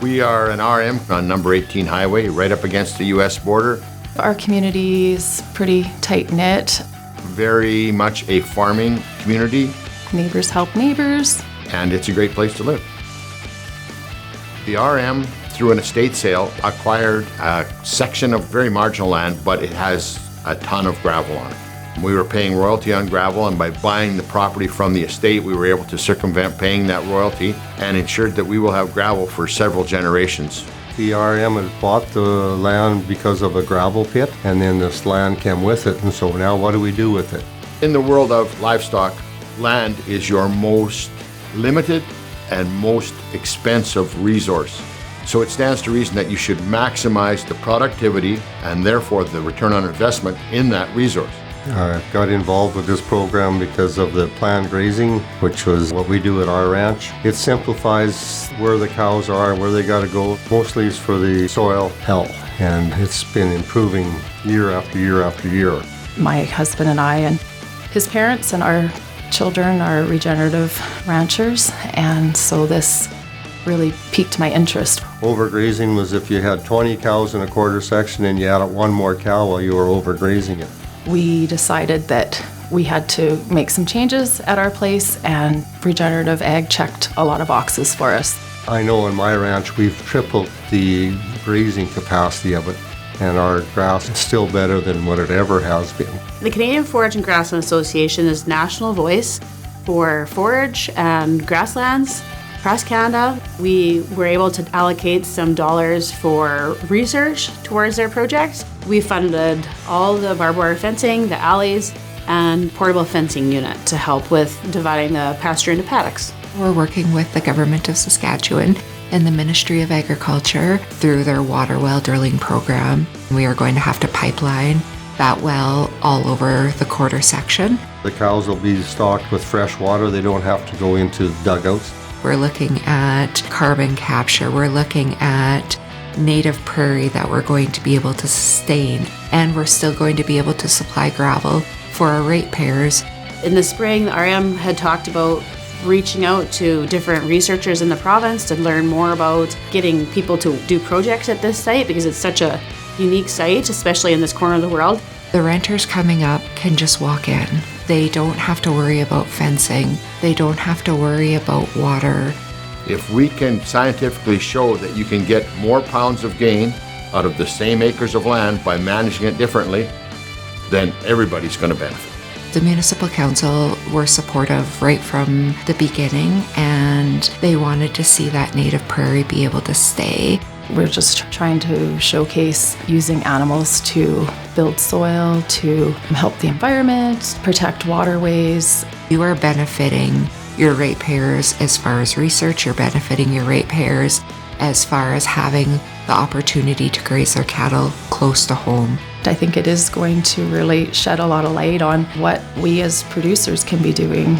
We are an RM on number 18 highway, right up against the U.S. border. Our community is pretty tight-knit. Very much a farming community. Neighbors help neighbors. And it's a great place to live. The RM, through an estate sale, acquired a section of very marginal land, but it has a ton of gravel on it. We were paying royalty on gravel, and by buying the property from the estate, we were able to circumvent paying that royalty and ensured that we will have gravel for several generations. The RM had bought the land because of a gravel pit, and then this land came with it, and so now what do we do with it? In the world of livestock, land is your most limited and most expensive resource. So it stands to reason that you should maximize the productivity and therefore the return on investment in that resource. I got involved with this program because of the planned grazing, which was what we do at our ranch. It simplifies where the cows are, where they got to go. Mostly it's for the soil health, and it's been improving year after year after year. My husband and I and his parents and our children are regenerative ranchers, and so this really piqued my interest. Overgrazing was if you had 20 cows in a quarter section and you added one more cow while you were overgrazing it. We decided that we had to make some changes at our place, and regenerative ag checked a lot of boxes for us. I know in my ranch we've tripled the grazing capacity of it, and our grass is still better than what it ever has been. The Canadian Forage and Grassland Association is national voice for forage and grasslands. Across Canada, we were able to allocate some dollars for research towards their project. We funded all the barbed wire fencing, the alleys, and portable fencing unit to help with dividing the pasture into paddocks. We're working with the Government of Saskatchewan and the Ministry of Agriculture through their water well drilling program. We are going to have to pipeline that well all over the quarter section. The cows will be stocked with fresh water. They don't have to go into dugouts. We're looking at carbon capture. We're looking at native prairie that we're going to be able to sustain, and we're still going to be able to supply gravel for our ratepayers. In the spring, the RM had talked about reaching out to different researchers in the province to learn more about getting people to do projects at this site because it's such a unique site, especially in this corner of the world. The renters coming up can just walk in. They don't have to worry about fencing. They don't have to worry about water. If we can scientifically show that you can get more pounds of gain out of the same acres of land by managing it differently, then everybody's going to benefit. The Municipal Council were supportive right from the beginning, and they wanted to see that native prairie be able to stay. We're just trying to showcase using animals to build soil, to help the environment, protect waterways. You are benefiting your ratepayers as far as research, you're benefiting your ratepayers as far as having the opportunity to graze their cattle close to home. I think it is going to really shed a lot of light on what we as producers can be doing